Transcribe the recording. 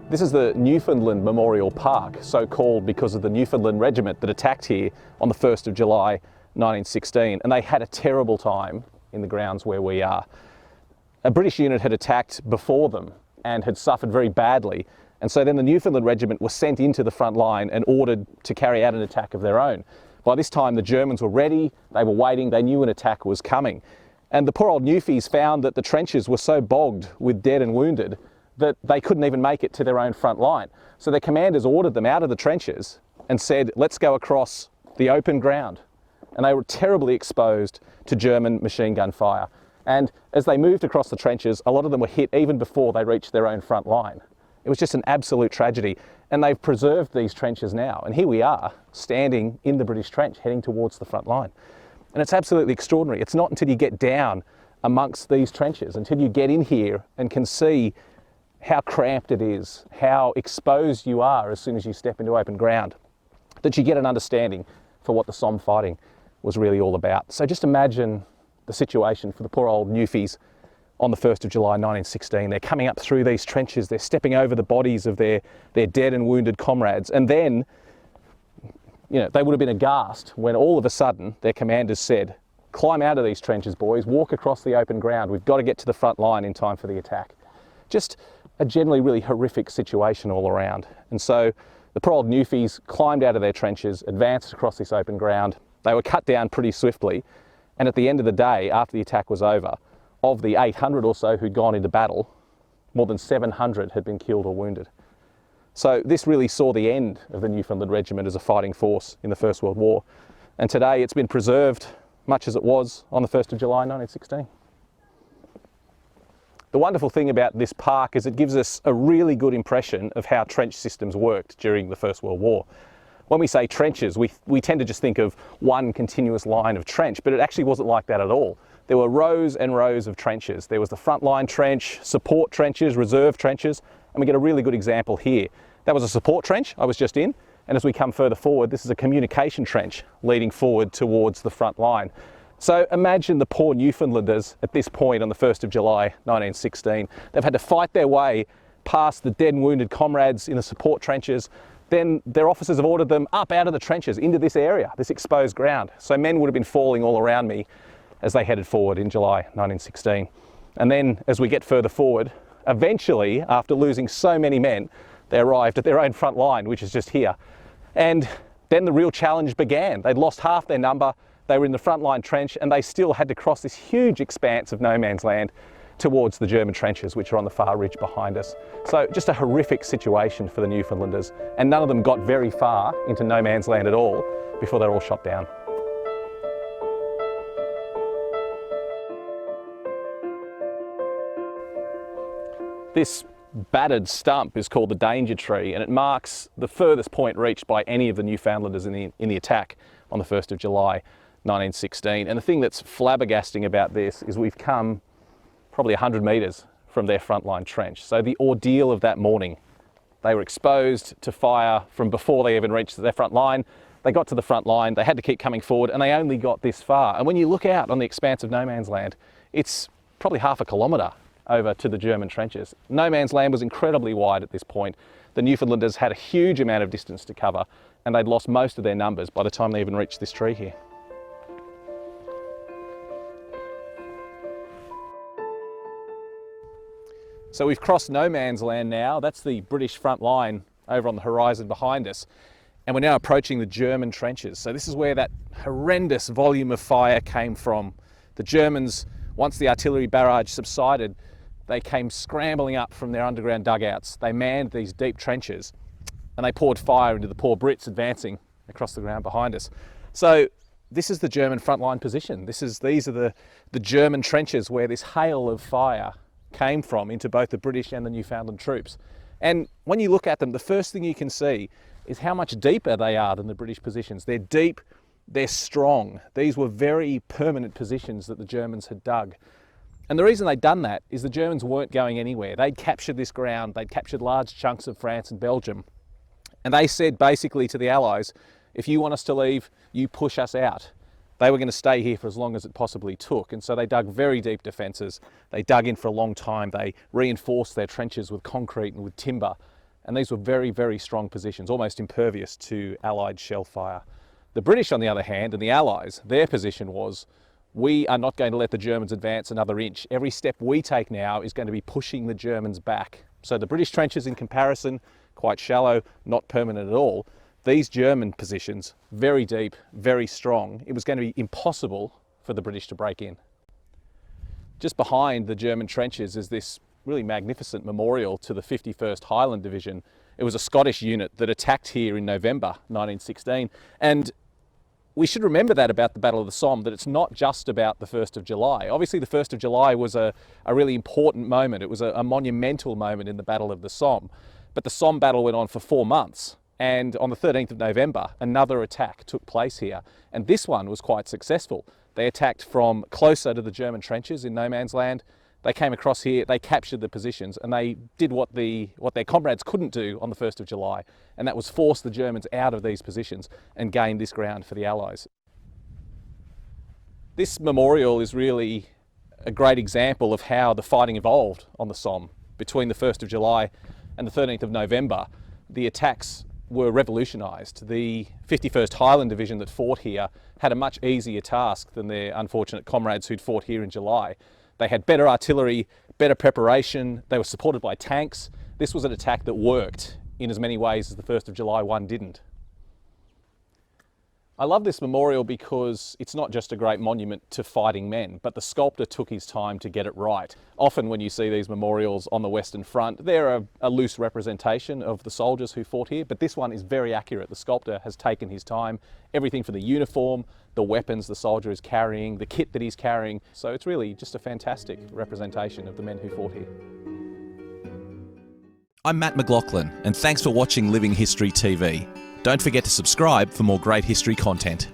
This is the Newfoundland Memorial Park, so called because of the Newfoundland Regiment that attacked here on the 1st of July 1916, and they had a terrible time in the grounds where we are. A British unit had attacked before them and had suffered very badly, and so then the Newfoundland Regiment was sent into the front line and ordered to carry out an attack of their own. By this time the Germans were ready, they were waiting, they knew an attack was coming. And the poor old Newfies found that the trenches were so bogged with dead and wounded that they couldn't even make it to their own front line. So their commanders ordered them out of the trenches and said, let's go across the open ground. And they were terribly exposed to German machine gun fire. And as they moved across the trenches, a lot of them were hit even before they reached their own front line. It was just an absolute tragedy. And they've preserved these trenches now. And here we are, standing in the British trench, heading towards the front line. And it's absolutely extraordinary. It's not until you get down amongst these trenches, until you get in here and can see how cramped it is, how exposed you are as soon as you step into open ground, that you get an understanding for what the Somme fighting was really all about. So just imagine the situation for the poor old Newfies on the 1st of July 1916. They're coming up through these trenches, they're stepping over the bodies of their dead and wounded comrades, and then, you know, they would have been aghast when all of a sudden their commanders said, climb out of these trenches, boys, walk across the open ground, we've got to get to the front line in time for the attack. Just a generally really horrific situation all around. And so the poor old Newfies climbed out of their trenches, advanced across this open ground. They were cut down pretty swiftly, and at the end of the day, after the attack was over, of the 800 or so who'd gone into battle, more than 700 had been killed or wounded. So this really saw the end of the Newfoundland Regiment as a fighting force in the First World War. And today it's been preserved much as it was on the 1st of July 1916. The wonderful thing about this park is it gives us a really good impression of how trench systems worked during the First World War. When we say trenches, we tend to just think of one continuous line of trench, but it actually wasn't like that at all. There were rows and rows of trenches. There was the front line trench, support trenches, reserve trenches, and we get a really good example here. That was a support trench I was just in, and as we come further forward, this is a communication trench leading forward towards the front line. So imagine the poor Newfoundlanders at this point on the 1st of July 1916. They've had to fight their way past the dead and wounded comrades in the support trenches. Then their officers have ordered them up out of the trenches into this area, this exposed ground. So men would have been falling all around me as they headed forward in July 1916. And then as we get further forward, eventually, after losing so many men, they arrived at their own front line, which is just here. And then the real challenge began. They'd lost half their number. They were in the front line trench and they still had to cross this huge expanse of no man's land towards the German trenches, which are on the far ridge behind us. So just a horrific situation for the Newfoundlanders, and none of them got very far into no man's land at all before they were all shot down. This battered stump is called the Danger Tree, and it marks the furthest point reached by any of the Newfoundlanders in the attack on the 1st of July 1916. And the thing that's flabbergasting about this is we've come probably 100 metres from their frontline trench. So the ordeal of that morning, they were exposed to fire from before they even reached their front line. They got to the front line, they had to keep coming forward, and they only got this far. And when you look out on the expanse of no man's land, it's probably half a kilometre over to the German trenches. No man's land was incredibly wide at this point. The Newfoundlanders had a huge amount of distance to cover, and they'd lost most of their numbers by the time they even reached this tree here. So we've crossed no man's land now. That's the British front line over on the horizon behind us. And we're now approaching the German trenches. So this is where that horrendous volume of fire came from. The Germans, once the artillery barrage subsided, they came scrambling up from their underground dugouts. They manned these deep trenches and they poured fire into the poor Brits advancing across the ground behind us. So this is the German frontline position. These are the German trenches where this hail of fire came from into both the British and the Newfoundland troops. And when you look at them, the first thing you can see is how much deeper they are than the British positions. They're deep, they're strong. These were very permanent positions that the Germans had dug. And the reason they'd done that is the Germans weren't going anywhere. They'd captured this ground, they'd captured large chunks of France and Belgium. And they said basically to the Allies, if you want us to leave, you push us out. They were going to stay here for as long as it possibly took. And so they dug very deep defences. They dug in for a long time. They reinforced their trenches with concrete and with timber. And these were very, very strong positions, almost impervious to Allied shell fire. The British, on the other hand, and the Allies, their position was, we are not going to let the Germans advance another inch. Every step we take now is going to be pushing the Germans back. So the British trenches, in comparison, quite shallow, not permanent at all. These German positions, very deep, very strong. It was going to be impossible for the British to break in. Just behind the German trenches is this really magnificent memorial to the 51st Highland Division. It was a Scottish unit that attacked here in November 1916. And we should remember that about the Battle of the Somme, that it's not just about the 1st of July. Obviously, the 1st of July was a really important moment. It was a monumental moment in the Battle of the Somme. But the Somme battle went on for 4 months. And on the 13th of November, another attack took place here. And this one was quite successful. They attacked from closer to the German trenches in no man's land. They came across here, they captured the positions, and they did what their comrades couldn't do on the 1st of July, and that was force the Germans out of these positions and gain this ground for the Allies. This memorial is really a great example of how the fighting evolved on the Somme. Between the 1st of July and the 13th of November, the attacks were revolutionised. The 51st Highland Division that fought here had a much easier task than their unfortunate comrades who'd fought here in July. They had better artillery, better preparation, they were supported by tanks. This was an attack that worked in as many ways as the 1st of July one didn't. I love this memorial because it's not just a great monument to fighting men, but the sculptor took his time to get it right. Often when you see these memorials on the Western Front, they're a loose representation of the soldiers who fought here, but this one is very accurate. The sculptor has taken his time, everything from the uniform, the weapons the soldier is carrying, the kit that he's carrying. So it's really just a fantastic representation of the men who fought here. I'm Matt McLaughlin, and thanks for watching Living History TV. Don't forget to subscribe for more great history content.